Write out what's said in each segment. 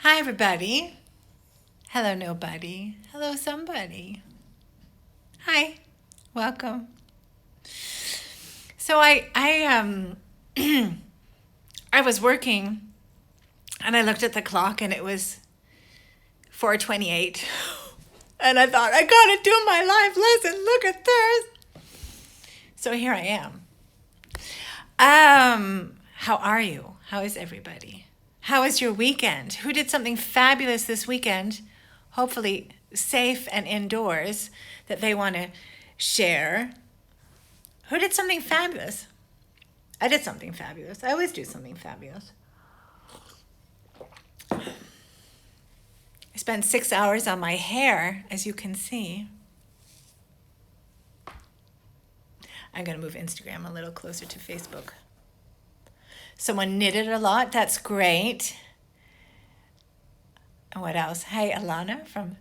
Hi, everybody. Hello, nobody. Hello, somebody. Hi, welcome. So I was working, and I looked at the clock, and it was 4:28, and I thought I gotta do my live lesson. Look at this. So here I am. How are you? How is everybody? How was your weekend? Who did something fabulous this weekend? Hopefully safe and indoors that they want to share. Who did something fabulous? I did something fabulous. I always do something fabulous. I spent 6 hours on my hair, as you can see. I'm going to move Instagram a little closer to Facebook. Someone knitted a lot. That's great. And what else? Hey, Alana from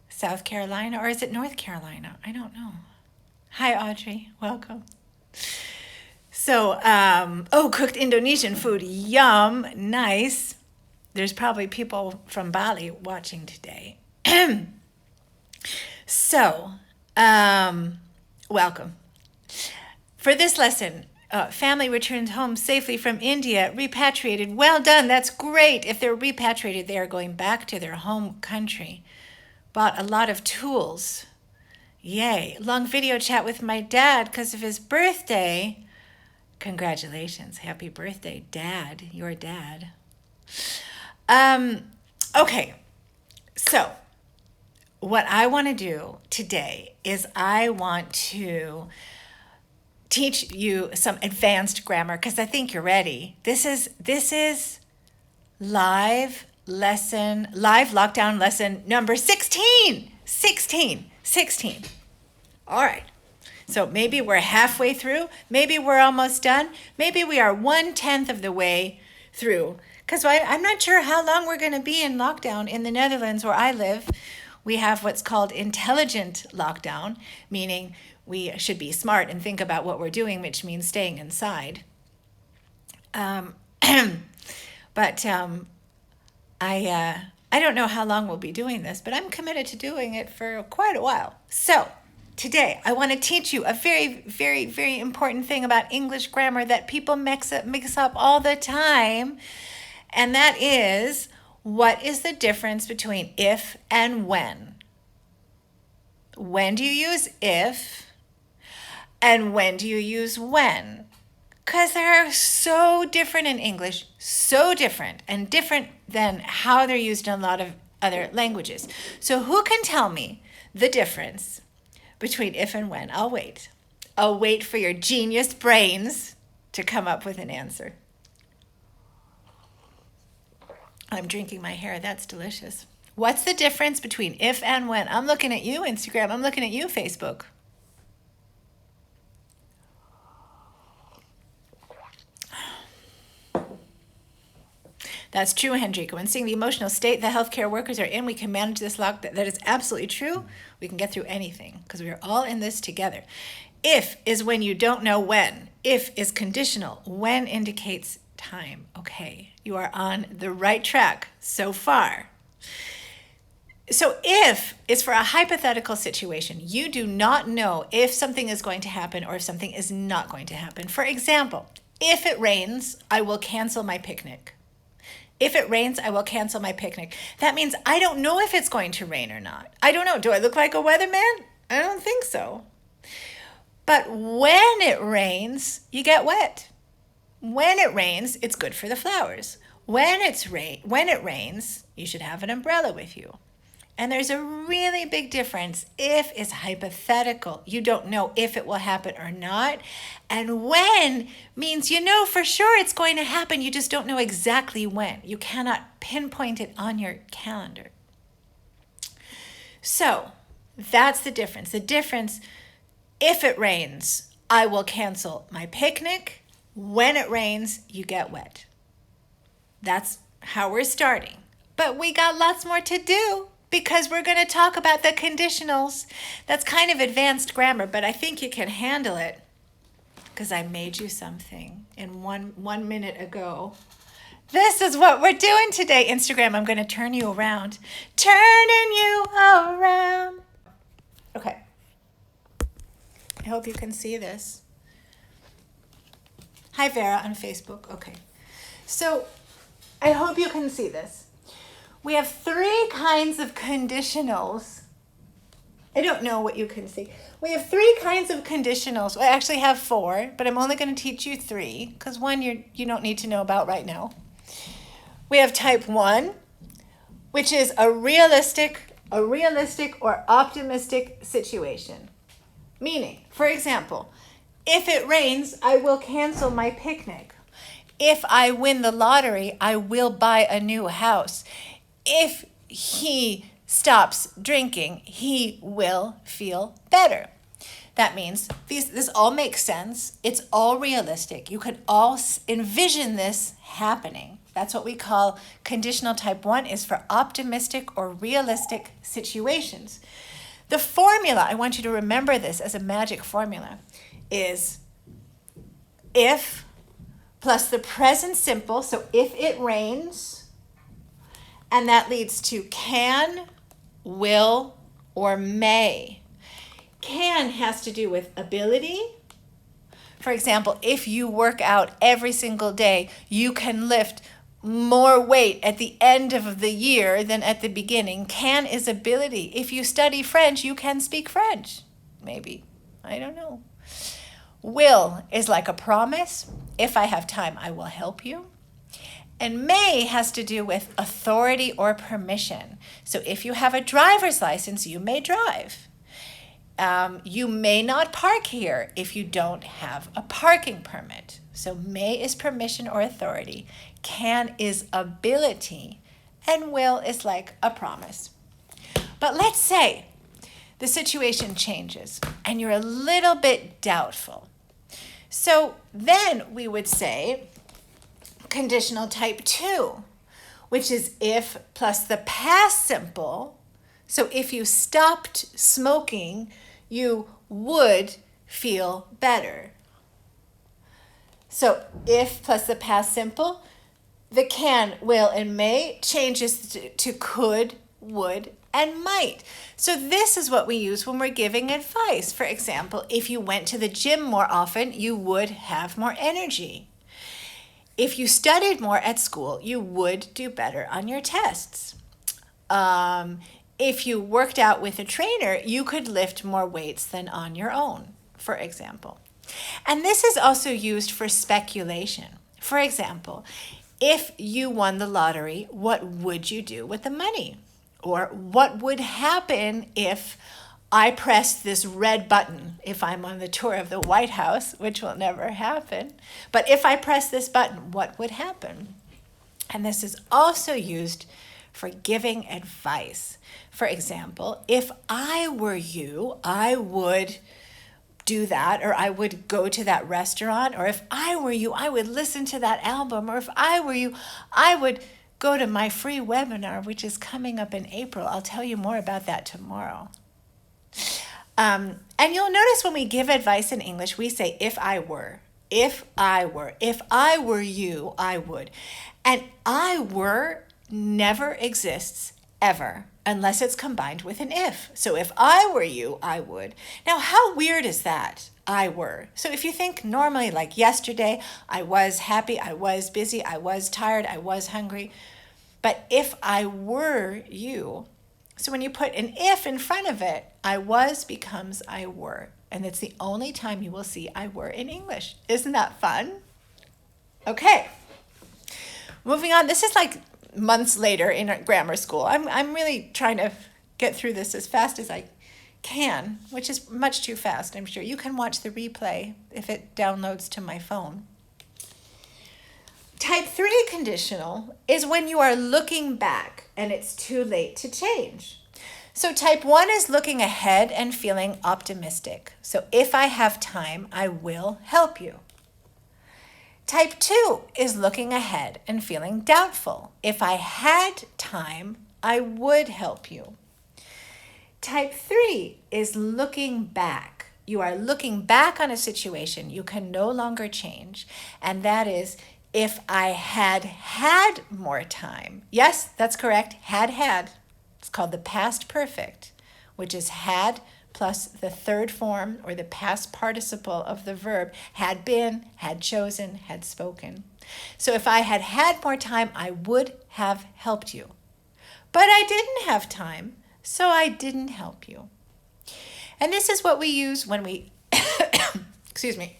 South Carolina, or is it North Carolina? I don't know. Hi, Audrey. Welcome. So, cooked Indonesian food. Yum. Nice. There's probably people from Bali watching today. So, welcome. For this lesson, family returned home safely from India, repatriated. Well done. That's great. If they're repatriated, they are going back to their home country. Bought a lot of tools. Yay. Long video chat with my dad because of his birthday. Congratulations. Happy birthday, Dad. Your dad. Okay. So, what I want to do today is I want to teach you some advanced grammar because I think you're ready. This is live lockdown lesson number 16. 16. All right. So maybe we're halfway through. Maybe we're almost done. Maybe we are 1/10 of the way through. Because I'm not sure how long we're going to be in lockdown in the Netherlands where I live. We have what's called intelligent lockdown, meaning we should be smart and think about what we're doing, which means staying inside. But I don't know how long we'll be doing this, but I'm committed to doing it for quite a while. So today I want to teach you a very, very, very important thing about English grammar that people mix up all the time, and that is, what is the difference between if and when? When do you use if? And when do you use when? Because they're so different in English, so different, and different than how they're used in a lot of other languages. So who can tell me the difference between if and when? I'll wait. I'll wait for your genius brains to come up with an answer. I'm drinking my hair. That's delicious. What's the difference between if and when? I'm looking at you, Instagram. I'm looking at you, Facebook. That's true, Hendrika. When seeing the emotional state the healthcare workers are in, we can manage this lockdown. That is absolutely true. We can get through anything because we are all in this together. If is when you don't know when. If is conditional. When indicates time. Okay, you are on the right track so far. So if is for a hypothetical situation. You do not know if something is going to happen or if something is not going to happen. For example, if it rains, I will cancel my picnic. If it rains, I will cancel my picnic. That means I don't know if it's going to rain or not. I don't know. Do I look like a weatherman? I don't think so. But when it rains, you get wet. When it rains, it's good for the flowers. When it rains, you should have an umbrella with you. And there's a really big difference. If is hypothetical. You don't know if it will happen or not. And when means you know for sure it's going to happen. You just don't know exactly when. You cannot pinpoint it on your calendar. So that's the difference. The difference, if it rains, I will cancel my picnic. When it rains, you get wet. That's how we're starting. But we got lots more to do, because we're going to talk about the conditionals. That's kind of advanced grammar, but I think you can handle it because I made you something in one minute ago. This is what we're doing today. Instagram, I'm going to turn you around. Turning you around. Okay. I hope you can see this. Hi, Vera on Facebook. Okay. So I hope you can see this. We have 3 kinds of conditionals. I don't know what you can see. We have 3 kinds of conditionals. I actually have 4, but I'm only going to teach you 3 because 1 you don't need to know about right now. We have type 1, which is a realistic or optimistic situation. Meaning, for example, if it rains, I will cancel my picnic. If I win the lottery, I will buy a new house. If he stops drinking, he will feel better. That means this all makes sense. It's all realistic. You can all envision this happening. That's what we call conditional type 1 is for optimistic or realistic situations. The formula, I want you to remember this as a magic formula, is if plus the present simple, so if it rains, and that leads to can, will, or may. Can has to do with ability. For example, if you work out every single day, you can lift more weight at the end of the year than at the beginning. Can is ability. If you study French, you can speak French. Maybe. I don't know. Will is like a promise. If I have time, I will help you. And may has to do with authority or permission. So if you have a driver's license, you may drive. You may not park here if you don't have a parking permit. So may is permission or authority. Can is ability. And will is like a promise. But let's say the situation changes and you're a little bit doubtful. So then we would say conditional type 2, which is if plus the past simple. So if you stopped smoking, you would feel better. So if plus the past simple, the can, will, and may changes to could, would, and might. So this is what we use when we're giving advice. For example, if you went to the gym more often, you would have more energy. If you studied more at school, you would do better on your tests. If you worked out with a trainer, you could lift more weights than on your own, for example. And this is also used for speculation. For example, if you won the lottery, what would you do with the money? Or what would happen if I pressed this red button if I'm on the tour of the White House, which will never happen. But if I press this button, what would happen? And this is also used for giving advice. For example, if I were you, I would do that, or I would go to that restaurant, or if I were you, I would listen to that album, or if I were you, I would go to my free webinar, which is coming up in April. I'll tell you more about that tomorrow. And you'll notice when we give advice in English, we say, if I were, if I were, if I were you, I would. And I were never exists ever unless it's combined with an if. So if I were you, I would. Now, how weird is that? I were. So if you think normally like yesterday, I was happy, I was busy, I was tired, I was hungry. But if I were you, so when you put an if in front of it, I was becomes I were. And it's the only time you will see I were in English. Isn't that fun? Okay. Moving on. This is like months later in grammar school. I'm really trying to get through this as fast as I can, which is much too fast, I'm sure. You can watch the replay if it downloads to my phone. Type 3 conditional is when you are looking back and it's too late to change. So type 1 is looking ahead and feeling optimistic. So if I have time, I will help you. Type 2 is looking ahead and feeling doubtful. If I had time, I would help you. Type 3 is looking back. You are looking back on a situation you can no longer change, and that is if I had had more time. Yes, that's correct. Had. It's called the past perfect, which is had plus the third form or the past participle of the verb, had been, had chosen, had spoken. So if I had had more time, I would have helped you. But I didn't have time, so I didn't help you. And this is what we use when we, excuse me,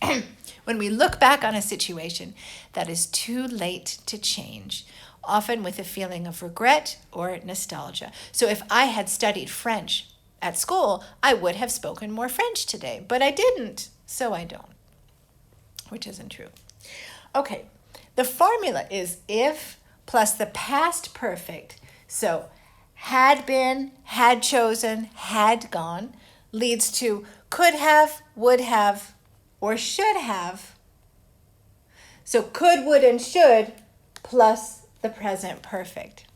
when we look back on a situation that is too late to change, often with a feeling of regret or nostalgia. So if I had studied French at school, I would have spoken more French today, but I didn't, so I don't, which isn't true. Okay, the formula is if plus the past perfect. So had been, had chosen, had gone leads to could have, would have, or should have. So could, would, and should plus the present perfect.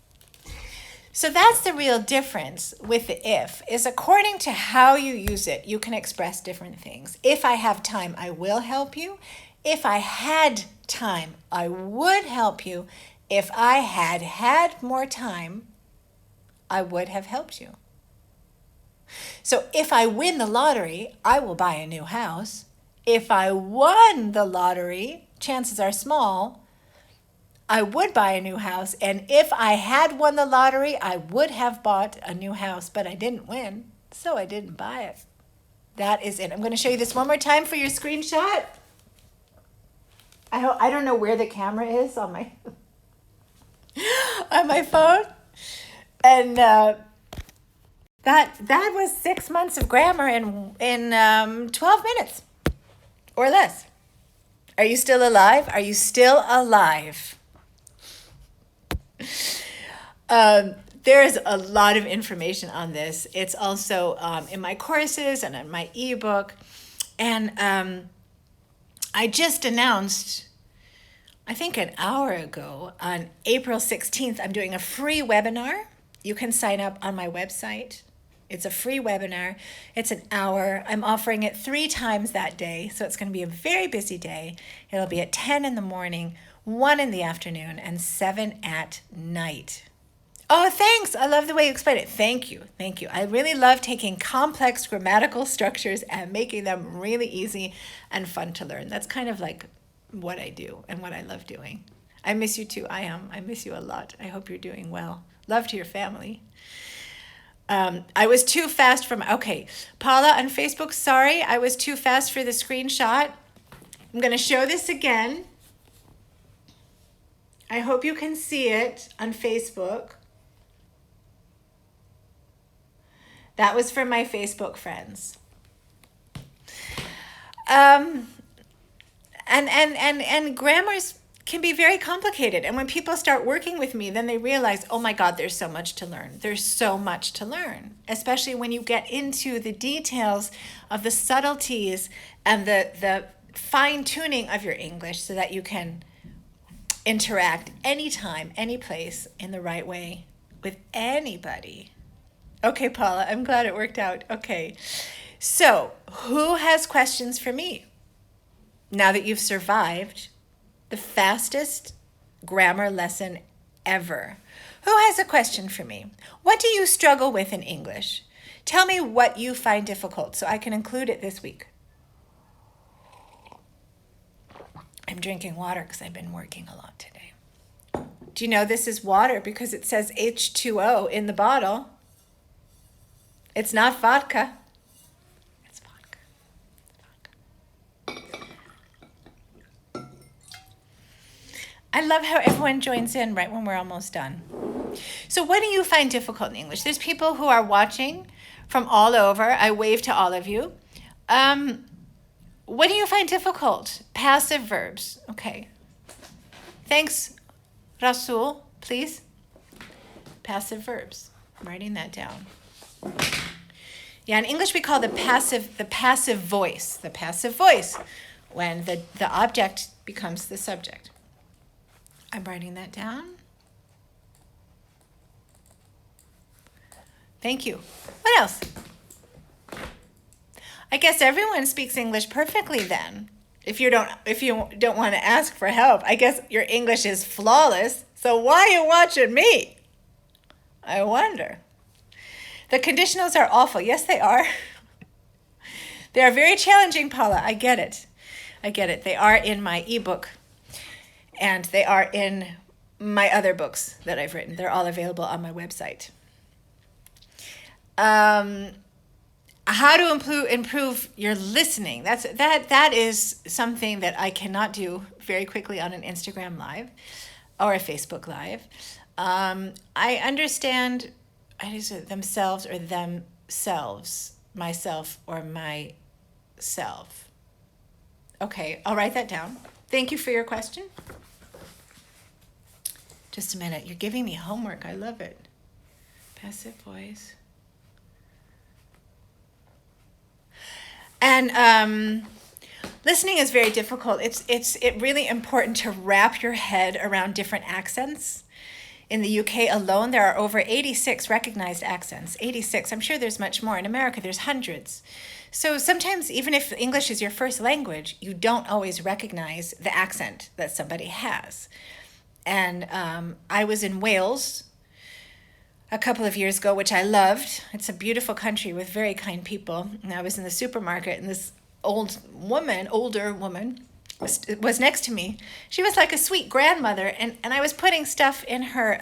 So that's the real difference with the if, is according to how you use it, you can express different things. If I have time, I will help you. If I had time, I would help you. If I had had more time, I would have helped you. So if I win the lottery, I will buy a new house. If I won the lottery, chances are small, I would buy a new house. And if I had won the lottery, I would have bought a new house, but I didn't win, so I didn't buy it. That is it. I'm going to show you this one more time for your screenshot. I don't know where the camera is on my on my phone. And that was 6 months of grammar in 12 minutes or less. Are you still alive? Are you still alive? There's a lot of information on this. It's also in my courses and in my ebook. And I just announced, I think an hour ago, on April 16th, I'm doing a free webinar. You can sign up on my website. It's a free webinar. It's an hour. I'm offering it 3 times that day, so it's going to be a very busy day. It'll be at 10 in the morning, 1 in the afternoon, and 7 at night. Oh, thanks. I love the way you explain it. Thank you. Thank you. I really love taking complex grammatical structures and making them really easy and fun to learn. That's kind of like what I do and what I love doing. I miss you too. I miss you a lot. I hope you're doing well. Love to your family. I was too fast okay, Paula on Facebook, sorry, I was too fast for the screenshot. I'm going to show this again. I hope you can see it on Facebook. That was for my Facebook friends. And grammars can be very complicated. And when people start working with me, then they realize, oh my God, there's so much to learn. There's so much to learn, especially when you get into the details of the subtleties and the fine tuning of your English so that you can interact anytime, any place in the right way with anybody. Okay, Paula, I'm glad it worked out. Okay, so who has questions for me? Now that you've survived the fastest grammar lesson ever. Who has a question for me? What do you struggle with in English? Tell me what you find difficult so I can include it this week. I'm drinking water because I've been working a lot today. Do you know this is water because it says H2O in the bottle? It's not vodka. It's vodka. I love how everyone joins in right when we're almost done. So what do you find difficult in English? There's people who are watching from all over. I wave to all of you. What do you find difficult? Passive verbs. Okay. Thanks, Rasul, please. Passive verbs. I'm writing that down. Yeah, in English we call the passive voice. The passive voice when the object becomes the subject. I'm writing that down. Thank you. What else? I guess everyone speaks English perfectly then. if you don't want to ask for help, I guess your English is flawless. So why are you watching me? I wonder. The conditionals are awful. Yes, they are. They are very challenging, Paula. I get it. I get it. They are in my ebook, and they are in my other books that I've written. They're all available on my website. How to improve your listening. That is something that I cannot do very quickly on an Instagram Live or a Facebook Live. I understand themselves or themselves, myself or myself. Okay, I'll write that down. Thank you for your question. Just a minute. You're giving me homework. I love it. Passive voice. And listening is very difficult. It's really important to wrap your head around different accents. In the UK alone, there are over 86 recognized accents. 86. I'm sure there's much more. In America, there's hundreds. So sometimes, even if English is your first language, you don't always recognize the accent that somebody has. And I was in Wales a couple of years ago, which I loved. It's a beautiful country with very kind people. And I was in the supermarket, and this older woman, was next to me. She was like a sweet grandmother, and I was putting stuff in her.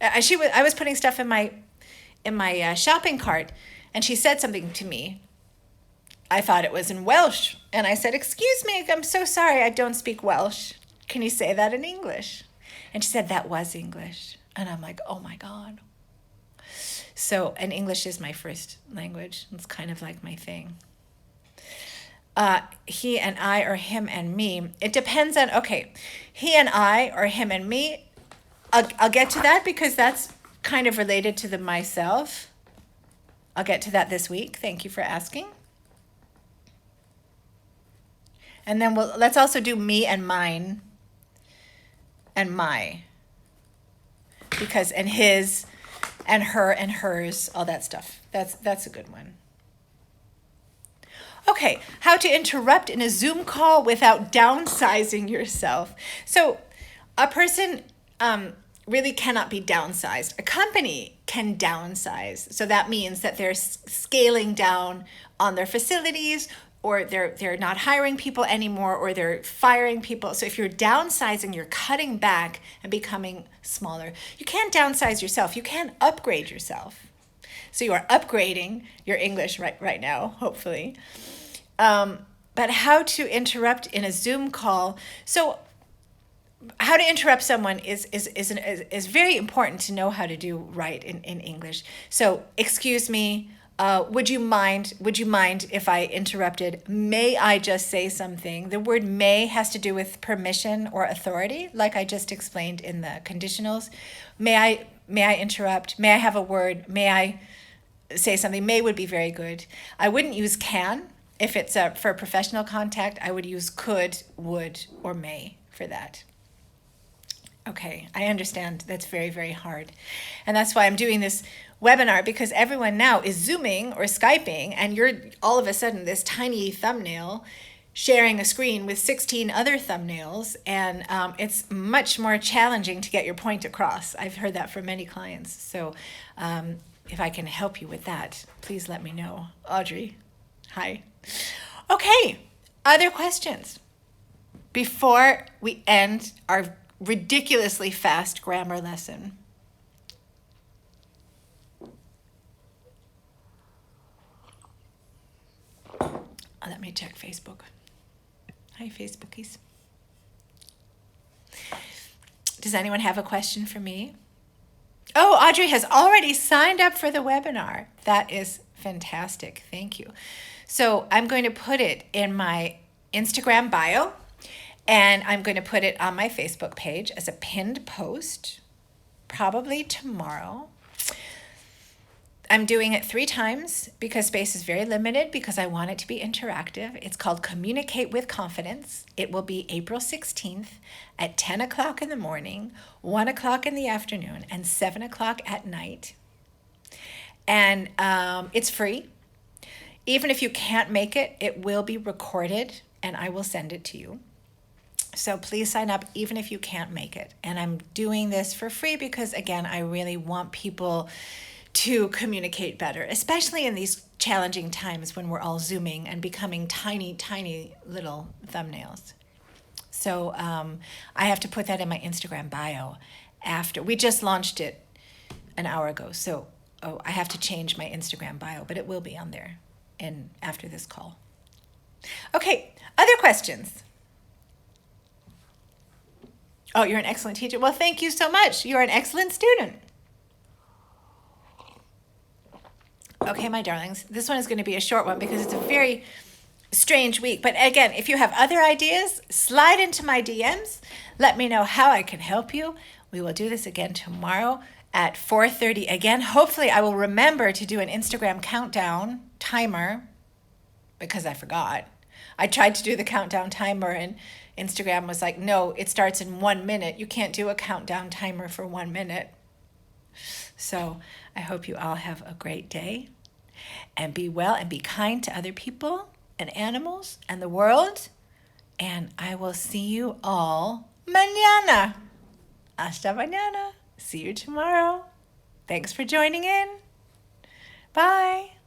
I was putting stuff in my shopping cart, and she said something to me. I thought it was in Welsh, and I said, "Excuse me, I'm so sorry, I don't speak Welsh. Can you say that in English?" And she said that was English, and I'm like, "Oh my God." So, and English is my first language. It's kind of like my thing. He and I, or him and me. It depends on, okay, he and I, or him and me. I'll get to that because that's kind of related to the myself. I'll get to that this week. Thank you for asking. And then let's also do me and mine and my. Because, and his and her and hers, all that stuff. That's a good one. Okay, how to interrupt in a Zoom call without downsizing yourself. So a person really cannot be downsized. A company can downsize. So that means that they're scaling down on their facilities, or they're not hiring people anymore, or they're firing people. So if you're downsizing, you're cutting back and becoming smaller. You can't downsize yourself. You can upgrade yourself. So you are upgrading your English right now, hopefully. But how to interrupt in a Zoom call. So how to interrupt someone is very important to know how to do right in English. So, excuse me, would you mind if I interrupted? May I just say something? The word may has to do with permission or authority, like I just explained in the conditionals. May I interrupt? May I have a word? May I say something? May would be very good. I wouldn't use can. If it's for professional contact, I would use could, would, or may for that. Okay, I understand that's very, very hard. And that's why I'm doing this webinar, because everyone now is Zooming or Skyping, and you're all of a sudden this tiny thumbnail sharing a screen with 16 other thumbnails, and it's much more challenging to get your point across. I've heard that from many clients. So if I can help you with that, please let me know. Audrey, hi. Okay, other questions before we end our ridiculously fast grammar lesson? Let me check Facebook. Hi, Facebookies. Does anyone have a question for me? Oh, Audrey has already signed up for the webinar. That is fantastic. Thank you. So I'm going to put it in my Instagram bio, and I'm going to put it on my Facebook page as a pinned post, probably tomorrow. I'm doing it 3 times because space is very limited, because I want it to be interactive. It's called Communicate with Confidence. It will be April 16th at 10 o'clock in the morning, 1 o'clock in the afternoon, and 7 o'clock at night. And it's free. Even if you can't make it, it will be recorded and I will send it to you. So please sign up even if you can't make it. And I'm doing this for free because, again, I really want people to communicate better, especially in these challenging times when we're all Zooming and becoming tiny, tiny little thumbnails. So I have to put that in my Instagram bio after. We just launched it an hour ago. So I have to change my Instagram bio, but it will be on there and after this call. Okay, other questions? Oh, you're an excellent teacher. Well, thank you so much. You're an excellent student. Okay, my darlings, this one is going to be a short one because it's a very strange week. But again, if you have other ideas, slide into my DMs. Let me know how I can help you. We will do this again tomorrow at 4:30. Again, hopefully I will remember to do an Instagram countdown timer because I forgot. I tried to do the countdown timer and Instagram was like, no, it starts in 1 minute. You can't do a countdown timer for 1 minute. So I hope you all have a great day and be well and be kind to other people and animals and the world. And I will see you all mañana. Hasta mañana. See you tomorrow. Thanks for joining in. Bye.